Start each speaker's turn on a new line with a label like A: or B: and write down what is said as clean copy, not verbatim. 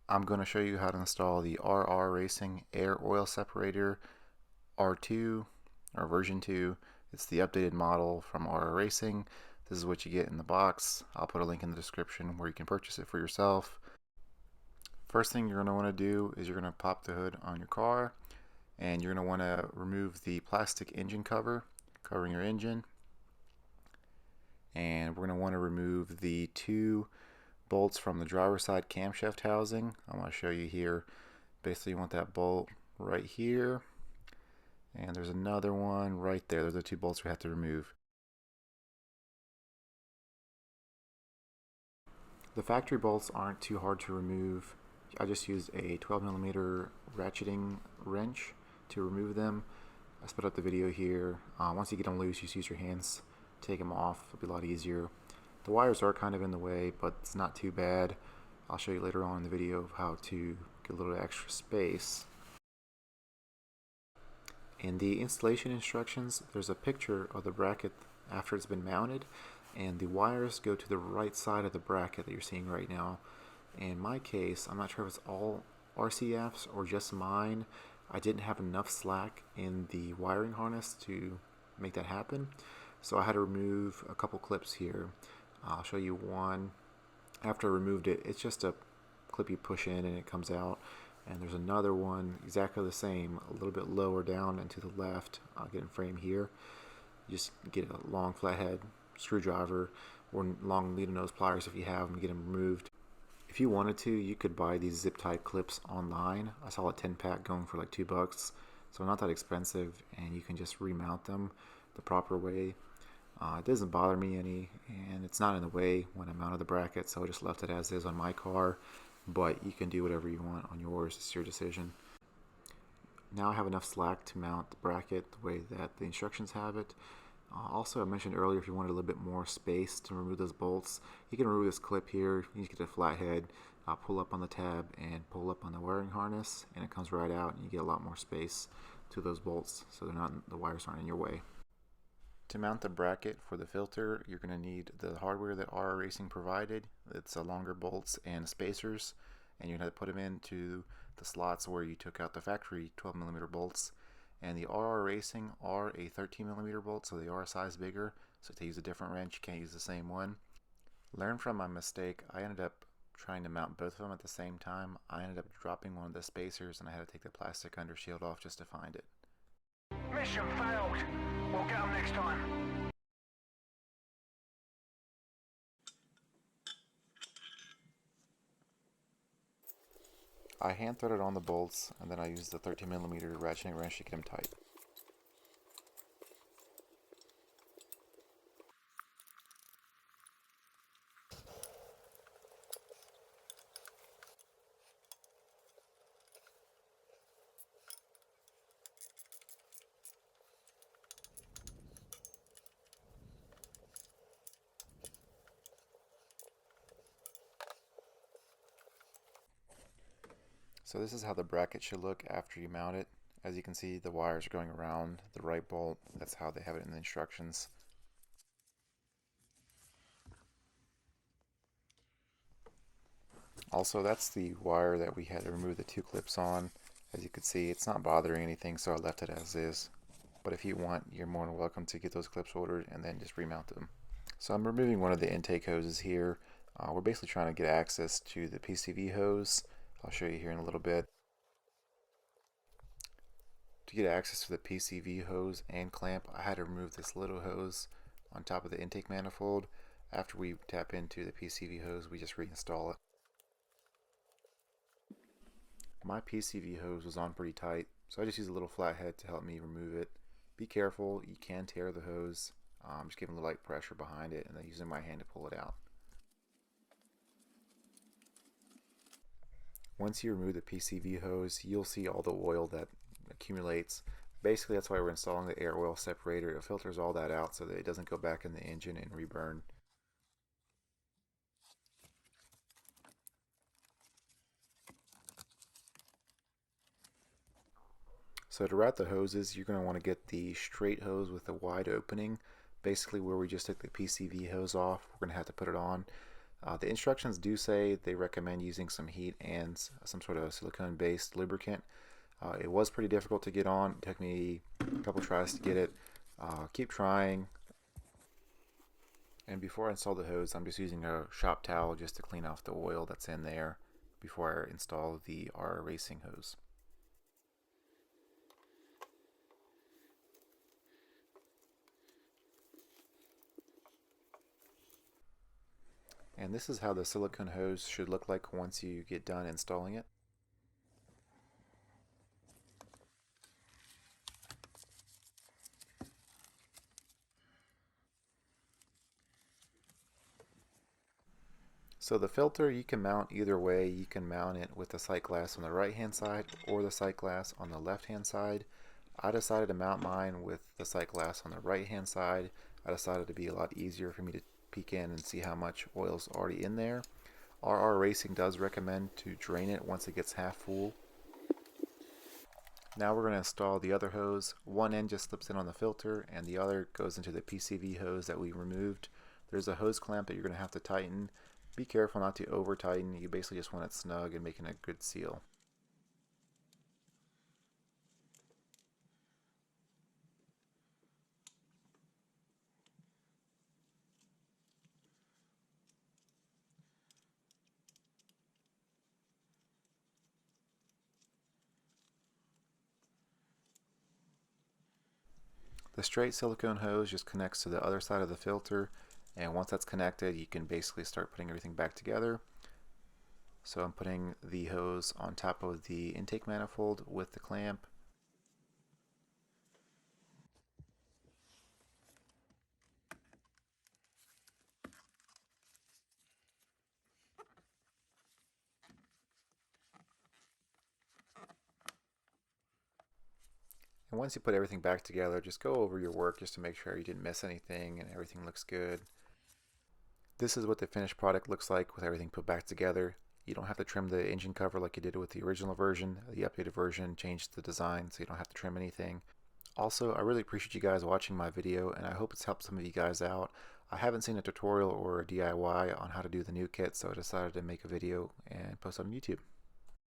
A: I'm going to show you how to install the RR Racing Air Oil Separator R2 or version 2. It's the updated model from RR Racing. This is what you get in the box. I'll put a link in the description where you can purchase it for yourself. First thing you're going to want to do is you're going to pop the hood on your car, and you're going to want to remove the plastic engine cover covering your engine, and we're going to want to remove the two bolts from the driver's side camshaft housing. I want to show you here. Basically, you want that bolt right here, and there's another one right there. Those are the two bolts we have to remove. The factory bolts aren't too hard to remove. I just used a 12mm ratcheting wrench to remove them. I sped up the video here. Once you get them loose, you just use your hands, take them off. It'll be a lot easier. The wires are kind of in the way, but it's not too bad. I'll show you later on in the video of how to get a little extra space. In the installation instructions, there's a picture of the bracket after it's been mounted, and the wires go to the right side of the bracket that you're seeing right now. In my case, I'm not sure if it's all RCFs or just mine. I didn't have enough slack in the wiring harness to make that happen, so I had to remove a couple clips here. I'll show you one. After I removed it, it's just a clip you push in and it comes out. And there's another one exactly the same, a little bit lower down and to the left. I'll get in frame here. You just get a long flathead screwdriver or long needle nose pliers if you have them, get them removed. If you wanted to, you could buy these zip tie clips online. I saw a 10-pack going for like $2, so not that expensive, and you can just remount them the proper way. It doesn't bother me any, and it's not in the way when I mounted the bracket, so I just left it as is on my car, but you can do whatever you want on yours. It's your decision. Now I have enough slack to mount the bracket the way that the instructions have it. Also, I mentioned earlier, if you wanted a little bit more space to remove those bolts, you can remove this clip here. You just get a flathead, pull up on the tab, and pull up on the wiring harness, and it comes right out, and you get a lot more space to those bolts, so the wires aren't in your way. To mount the bracket for the filter, you're going to need the hardware that RR Racing provided. It's longer bolts and spacers, and you're going to put them into the slots where you took out the factory 12mm bolts. And the RR Racing are a 13mm bolt, so they are a size bigger. So to use a different wrench, you can't use the same one. Learn from my mistake. I ended up trying to mount both of them at the same time. I ended up dropping one of the spacers, and I had to take the plastic undershield off just to find it.
B: Mission failed. We'll get them next time.
A: I hand threaded on the bolts, and then I used the 13mm ratcheting wrench to get them tight. So this is how the bracket should look after you mount it. As you can see, the wires are going around the right bolt. That's how they have it in the instructions. Also, that's the wire that we had to remove the two clips on. As you can see, it's not bothering anything, so I left it as is. But if you want, you're more than welcome to get those clips ordered and then just remount them. So I'm removing one of the intake hoses here. We're basically trying to get access to the PCV hose. I'll show you here in a little bit. To get access to the PCV hose and clamp, I had to remove this little hose on top of the intake manifold. After we tap into the PCV hose, we just reinstall it. My PCV hose was on pretty tight, so I just used a little flathead to help me remove it. Be careful, you can tear the hose. Just giving a little light pressure behind it and then using my hand to pull it out. Once you remove the PCV hose, you'll see all the oil that accumulates. Basically, that's why we're installing the air oil separator. It filters all that out so that it doesn't go back in the engine and reburn. So to route the hoses, you're going to want to get the straight hose with the wide opening. Basically where we just took the PCV hose off, we're going to have to put it on. The instructions do say they recommend using some heat and some sort of silicone-based lubricant. It was pretty difficult to get on. It took me a couple tries to get it. Keep trying. And before I install the hose, I'm just using a shop towel just to clean off the oil that's in there before I install the R racing hose. And this is how the silicone hose should look like once you get done installing it. So the filter you can mount either way. You can mount it with the sight glass on the right hand side or the sight glass on the left hand side. I decided to mount mine with the sight glass on the right hand side. I decided to be a lot easier for me to peek in and see how much oil's already in there. RR Racing does recommend to drain it once it gets half full. Now we're going to install the other hose. One end just slips in on the filter and the other goes into the PCV hose that we removed. There's a hose clamp that you're going to have to tighten. Be careful not to over tighten. You basically just want it snug and making a good seal. The straight silicone hose just connects to the other side of the filter, and once that's connected you can basically start putting everything back together. So I'm putting the hose on top of the intake manifold with the clamp. And once you put everything back together, just go over your work just to make sure you didn't miss anything and everything looks good. This is what the finished product looks like with everything put back together. You don't have to trim the engine cover like you did with the original version. The updated version changed the design so you don't have to trim anything. Also, I really appreciate you guys watching my video, and I hope it's helped some of you guys out. I haven't seen a tutorial or a DIY on how to do the new kit, so I decided to make a video and post on YouTube.